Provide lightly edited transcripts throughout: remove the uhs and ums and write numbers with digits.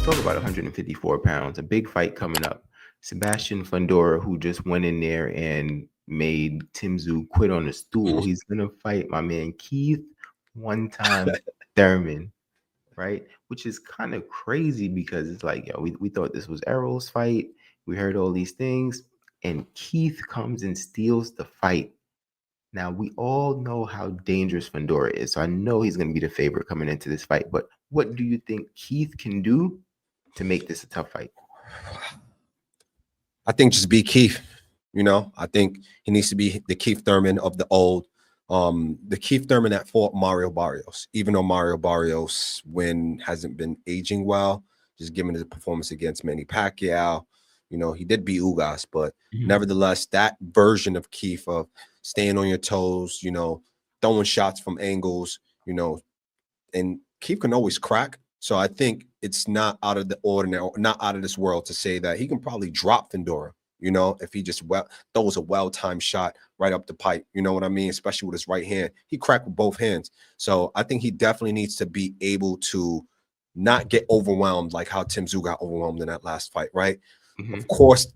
let's talk about 154 pounds. A big fight coming up. Sebastian Fundora, who just went in there and made Tim Tszyu quit on the stool. He's gonna fight my man Keith one time Thurman, right? Which is kind of crazy because it's like, yo, we thought this was Errol's fight. We heard all these things, and Keith comes and steals the fight. Now, we all know how dangerous Fundora is, so I know he's going to be the favorite coming into this fight. But what do you think Keith can do to make this a tough fight? I think just be Keith. I think he needs to be the Keith Thurman of the old. The Keith Thurman that fought Mario Barrios, even though Mario Barrios hasn't been aging well, just given his performance against Manny Pacquiao. He did beat Ugas, but nevertheless, that version of Keith of staying on your toes, throwing shots from angles, and Keith can always crack. So I think it's not out of the ordinary, not out of this world to say that he can probably drop Fundora, if he just throws a well-timed shot right up the pipe. You know what I mean? Especially with his right hand. He cracked with both hands. So I think he definitely needs to be able to not get overwhelmed like how Tim Tszyu got overwhelmed in that last fight, right? Of course,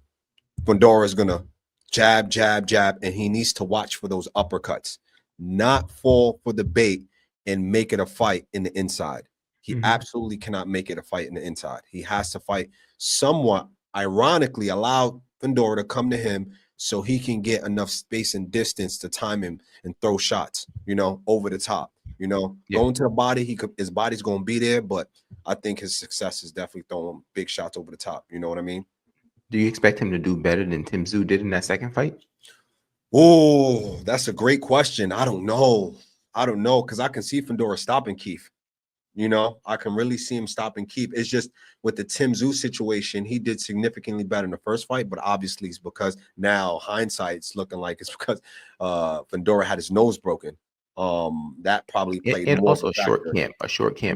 Fundora is going to jab, jab, jab, and he needs to watch for those uppercuts, not fall for the bait and make it a fight in the inside. He absolutely cannot make it a fight in the inside. He has to fight somewhat, ironically, allow Fundora to come to him so he can get enough space and distance to time him and throw shots, over the top. Going to the body, his body's going to be there, but I think his success is definitely throwing big shots over the top. You know what I mean? Do you expect him to do better than Tim Tszyu did in that second fight? Oh, that's a great question. I don't know because I can see Fundora stopping Keith. I can really see him stopping Keith. It's just with the Tim Tszyu situation, he did significantly better in the first fight, but obviously it's because now hindsight's looking like it's because Fundora had his nose broken. That probably played and more also a short camp.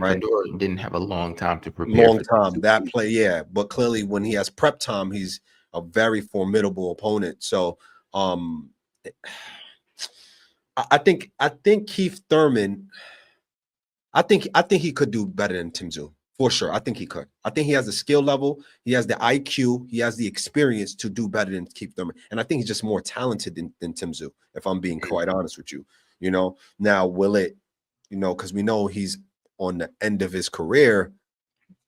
right? Fundora didn't have a long time to prepare. That play, yeah. But clearly, when he has prep time, he's a very formidable opponent. So, I think Keith Thurman. I think he could do better than Tim Tszyu for sure. I think he could. I think he has the skill level, he has the IQ, he has the experience to do better than Keith Thurman, and I think he's just more talented than Tim Tszyu. If I'm being quite honest with you, now will it, because we know he's on the end of his career.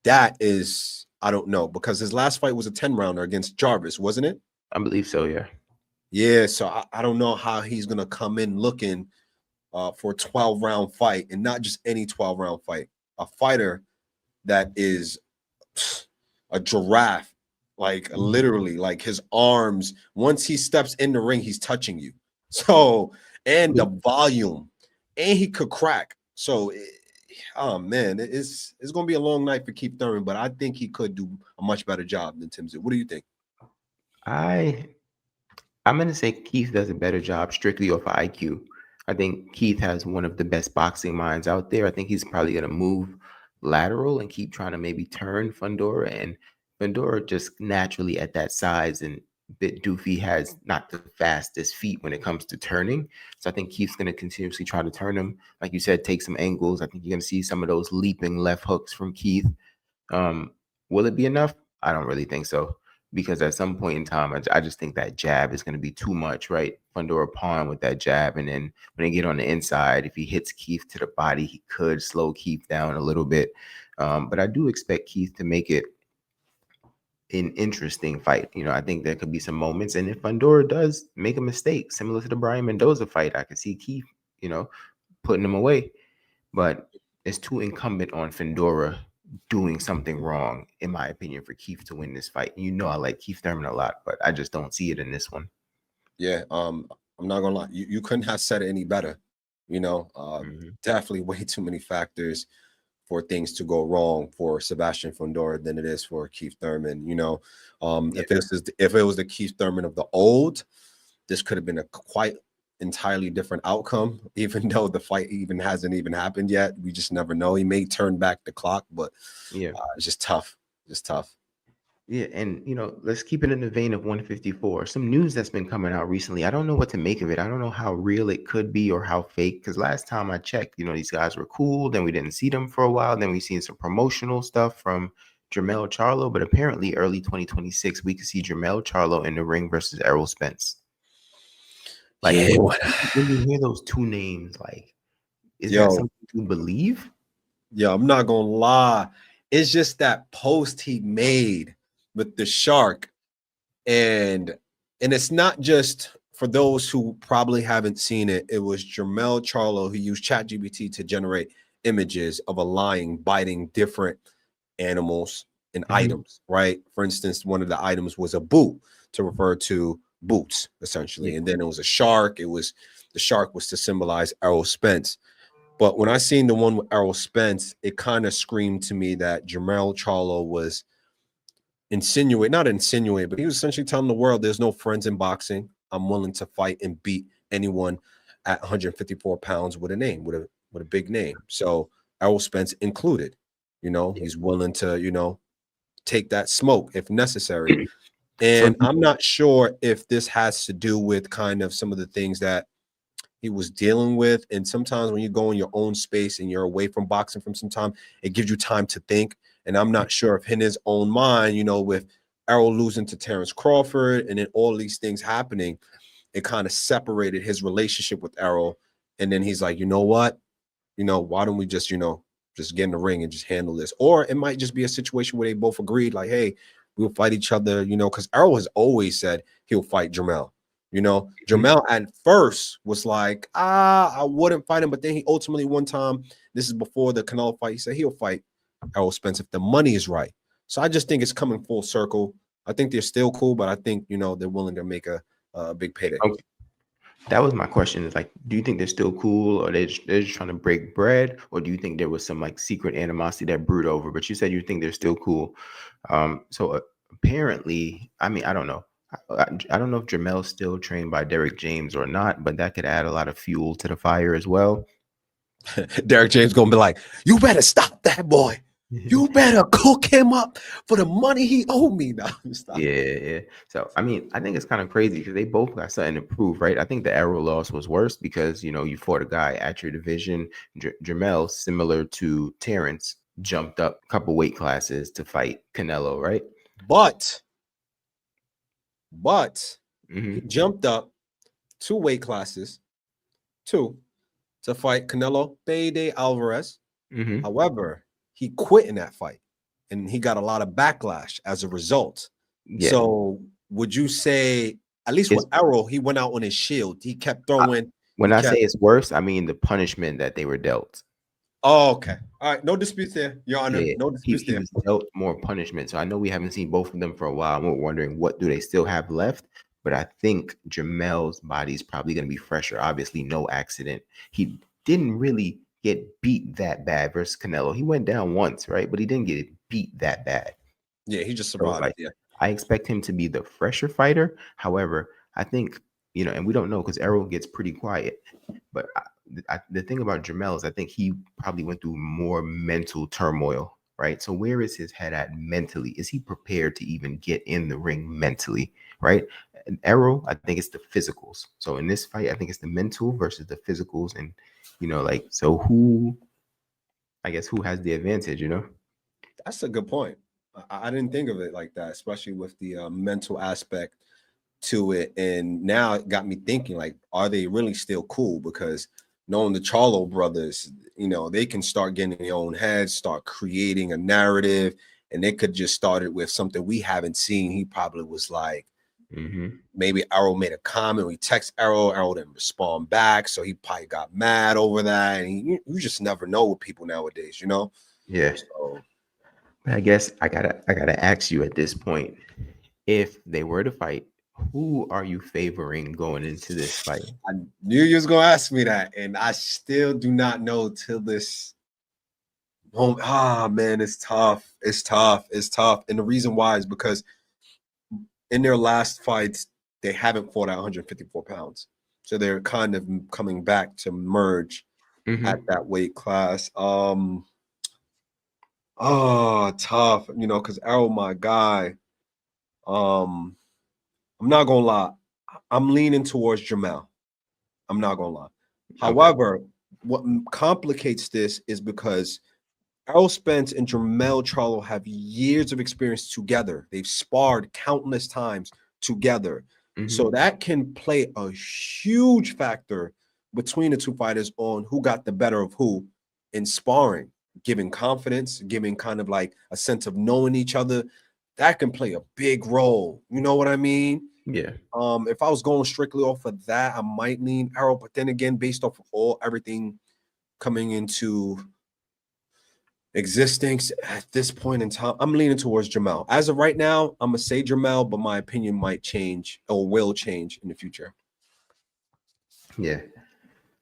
That is, I don't know, because his last fight was a 10-rounder against Jarvis, wasn't it? I believe so. Yeah. Yeah. So I don't know how he's gonna come in looking for a 12-round fight, and not just any 12-round fight, a fighter that is a giraffe, like literally, like his arms, once he steps in the ring, he's touching you. So, and the volume, and he could crack. So, oh man, it's going to be a long night for Keith Thurman, but I think he could do a much better job than Tim Tszyu. What do you think? I'm going to say Keith does a better job strictly off of IQ. I think Keith has one of the best boxing minds out there. I think he's probably going to move lateral and keep trying to maybe turn Fundora. And Fundora just naturally at that size and bit doofy has not the fastest feet when it comes to turning. So I think Keith's going to continuously try to turn him. Like you said, take some angles. I think you're going to see some of those leaping left hooks from Keith. Will it be enough? I don't really think so. Because at some point in time, I just think that jab is going to be too much, right? Fundora pawn with that jab. And then when they get on the inside, if he hits Keith to the body, he could slow Keith down a little bit. But I do expect Keith to make it an interesting fight. I think there could be some moments. And if Fundora does make a mistake, similar to the Brian Mendoza fight, I could see Keith, putting him away. But it's too incumbent on Fundora doing something wrong, in my opinion, for Keith to win this fight. I like Keith Thurman a lot, but I just don't see it in this one. Yeah, I'm not gonna lie. You couldn't have said it any better. Definitely way too many factors for things to go wrong for Sebastian Fundora than it is for Keith Thurman. If it was the Keith Thurman of the old, this could have been a quite entirely different outcome, even though the fight hasn't even happened yet. We just never know. He may turn back the clock, but it's just tough. Yeah, and let's keep it in the vein of 154. Some news that's been coming out recently. I don't know what to make of it. I don't know how real it could be or how fake. Because last time I checked, these guys were cool. Then we didn't see them for a while. Then we seen some promotional stuff from Jermell Charlo, but apparently early 2026 we could see Jermell Charlo in the ring versus Errol Spence. Like Yeah, when you hear those two names, like, is that yo, something to believe? yeah, I'm not gonna lie. It's just that post he made with the shark, and it's not just for those who probably haven't seen it. It was Jermell Charlo who used ChatGPT to generate images of a lion biting different animals and Mhm. items, right? For instance, one of the items was a boot to refer to boots, Yeah. essentially. And then it was a shark. The shark was to symbolize Errol Spence. But when I seen the one with Errol Spence, it kind of screamed to me that Jermell Charlo was not insinuate, but he was essentially telling the world there's no friends in boxing. I'm willing to fight and beat anyone at 154 pounds with a name, with a big name. So Errol Spence included. Yeah. He's willing to, take that smoke if necessary. So And I'm not sure if this has to do with kind of some of the things that he was dealing with. And sometimes when you go in your own space and you're away from boxing from some time, it gives you time to think. And I'm not sure if in his own mind, with Errol losing to Terrence Crawford and then all these things happening, it kind of separated his relationship with Errol. And then he's like, you know what? Why don't we just get in the ring and just handle this? Or it might just be a situation where they both agreed, like, hey, we'll fight each other, because Errol has always said he'll fight Jermell. Mhm. Jermell at first was like, I wouldn't fight him. But then he ultimately, one time, this is before the Canelo fight, he said he'll fight Errol Spence if the money is right. So I just think it's coming full circle. I think they're still cool, but I think, they're willing to make a big payday. Okay. That was my question. Is like, do you think they're still cool, or they're just trying to break bread, or do you think there was some like secret animosity that brewed over? But you said you think they're still cool. Apparently, I mean, I don't know. I don't know if Jamel's still trained by Derek James or not, but that could add a lot of fuel to the fire as well. Derek James gonna be like, you better stop that boy. You better cook him up for the money he owed me. Now, stop. Yeah. So I mean, I think it's kind of crazy because they both got something to prove, right? I think the arrow loss was worse because you fought a guy at your division. Jamel, similar to Terrence, jumped up a couple weight classes to fight Canelo, right? But he Hmm. jumped up 2 weight classes, two, to fight Canelo Fede Alvarez. Hmm. However, he quit in that fight, and he got a lot of backlash as a result. Yeah. So, would you say, at least with It's Errol, he went out on his shield. He kept I, throwing. when He I say kept. it's worse, I mean the punishment that they were dealt. Oh, okay. All right. No disputes there, Your Honor. Yeah, No he disputes he there. was dealt more punishment. So I know we haven't seen both of them for a while. And we're wondering what do they still have left. But I think Jamel's body is probably going to be fresher. Obviously, no accident. He didn't really get beat that bad versus Canelo. He went down once, right? But he didn't get beat that bad. Yeah, he just So survived. like, Yeah. I expect him to be the fresher fighter. However, I think and we don't know because Errol gets pretty quiet. But the thing about Jamel is I think he probably went through more mental turmoil, right? So where is his head at mentally? Is he prepared to even get in the ring mentally, right? And Errol, I think it's the physicals. So in this fight, I think it's the mental versus the physicals, and like, so who? I guess who has the advantage? That's a good point. I didn't think of it like that, especially with the mental aspect to it. And now it got me thinking, like, are they really still cool? Because knowing the Charlo brothers, they can start getting in their own heads, start creating a narrative, and they could just start it with something we haven't seen. He probably was like, Mm-hmm. maybe Arrow made a comment. We text Arrow didn't respond back, so he probably got mad over that. And you just never know with people nowadays. Yeah. So But I guess I gotta ask you at this point, if they were to fight, who are you favoring going into this fight? I knew you was gonna ask me that, and I still do not know till this moment. Ah, man, it's tough. It's tough. It's tough. And the reason why is because in their last fights, they haven't fought at 154 pounds. So they're kind of coming back to merge at Mm-hmm. that weight class. Tough, because Errol, my guy. Um, I'm not gonna lie. I'm leaning towards Jamel. I'm not gonna lie. Okay. However, what complicates this is because Errol Spence and Jermell Charlo have years of experience together. They've sparred countless times together. So Hmm. that can play a huge factor between the two fighters on who got the better of who in sparring, giving confidence, giving kind of like a sense of knowing each other. That can play a big role. You know what I mean? Yeah. If I was going strictly off of that, I might lean Errol, but then again, based off of everything coming into existence at this point in time, I'm leaning towards Jamel. As of right now, I'm gonna say Jamel, but my opinion might change or will change in the future. Yeah.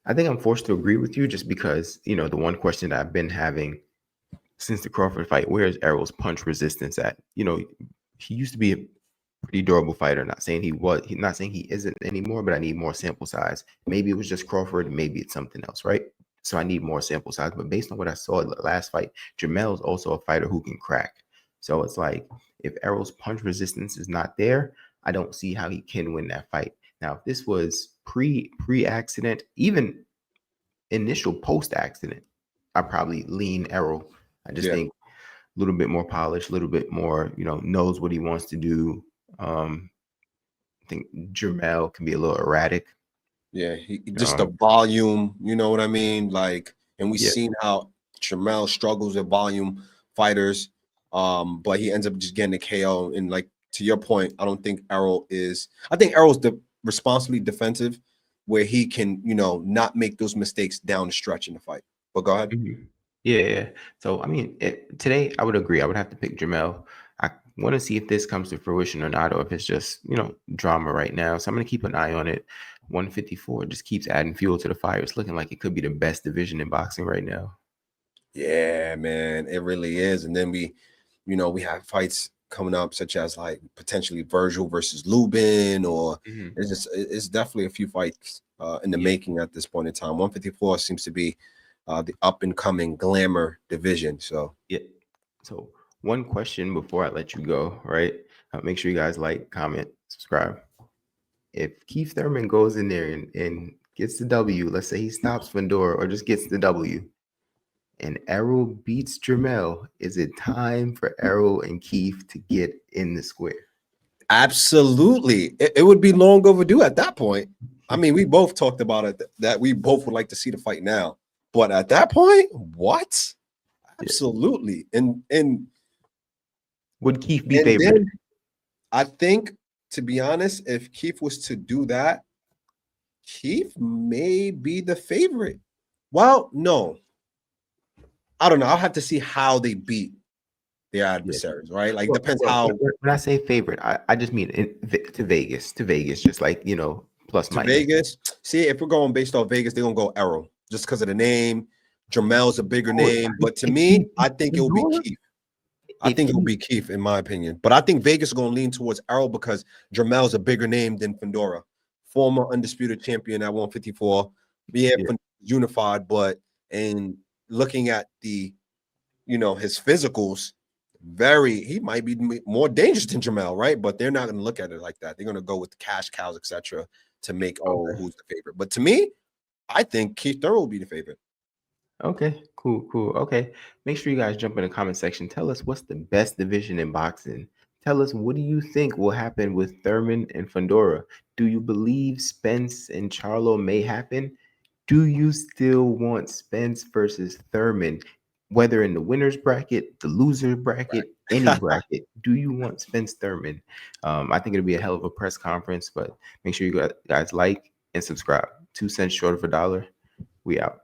I think I'm forced to agree with you just because, the one question that I've been having since the Crawford fight, where's Errol's punch resistance at? He used to be a pretty durable fighter. Not saying not saying he isn't anymore, but I need more sample size. Maybe it was just Crawford, maybe it's something else, right? So I need more sample size. But based on what I saw in the last fight, Jamel's also a fighter who can crack. So it's like if Errol's punch resistance is not there, I don't see how he can win that fight. Now, if this was pre accident, even initial post accident, I probably lean Errol. I just Yeah, think a little bit more polished, a little bit more, knows what he wants to do. I think Jermel can be a little erratic. yeah. Just the Um, volume, you know what I mean? Like, and we've yeah, seen how Jamel struggles with volume fighters, but he ends up just getting a KO. And like to your point, I don't think Errol is. I think Errol's responsibly defensive, where he can, not make those mistakes down the stretch in the fight. But go ahead. mhm. Yeah. So I mean, today I would agree. I would have to pick Jamel. I want to see if this comes to fruition or not, or if it's just drama right now. So I'm gonna keep an eye on it. 154 just keeps adding fuel to the fire. It's looking like it could be the best division in boxing right now. Yeah, man, it really is. And then we have fights coming up, such as like potentially Virgil versus Lubin, or Hmm. it's definitely a few fights in the Yeah. making at this point in time. 154 seems to be the up and coming glamour division. So Yeah. So one question before I let you go, right? Make sure you guys like, comment, subscribe. If Keith Thurman goes in there and gets the W, let's say he stops Fundora or just gets the W, and Errol beats Jermel, is it time for Errol and Keith to get in the square? absolutely, it would be long overdue at that point. I mean, we both talked about it that we both would like to see the fight now, but at that point, what? Yeah. Absolutely, and Would Keith be and favored? then I think, to be honest, if Keith was to do that, Keith may be the favorite. Well, no, I don't know. I'll have to see how they beat their Yeah. adversaries, right? Like, Well, depends well, how when I say favorite, I just mean to Vegas, just like plus to minus. Vegas. See, if we're going based off Vegas, they're gonna go Errol just because of the name. Jamel's a bigger Oh, name, but to if me, I think it will be Fundora, Keith. I if think it will Keith, be Keith, in my opinion. But I think Vegas is going to lean towards Errol because Jamel's a bigger name than Fundora, former undisputed champion at 154. Yeah, yeah, unified, but in looking at his physicals, he might be more dangerous than Jamel, right? But they're not going to look at it like that. They're going to go with the cash cows, etc., to make okay. who's the favorite. But to me, I think Keith Thurman will be the favorite. Okay, cool, cool. Okay. Make sure you guys jump in the comment section. Tell us what's the best division in boxing. Tell us what do you think will happen with Thurman and Fundora? Do you believe Spence and Charlo may happen? Do you still want Spence versus Thurman? Whether in the winner's bracket, the loser's bracket, any bracket, do you want Spence Thurman? I think it'll be a hell of a press conference, but make sure you guys like and subscribe. 2 cents short of a dollar. We out.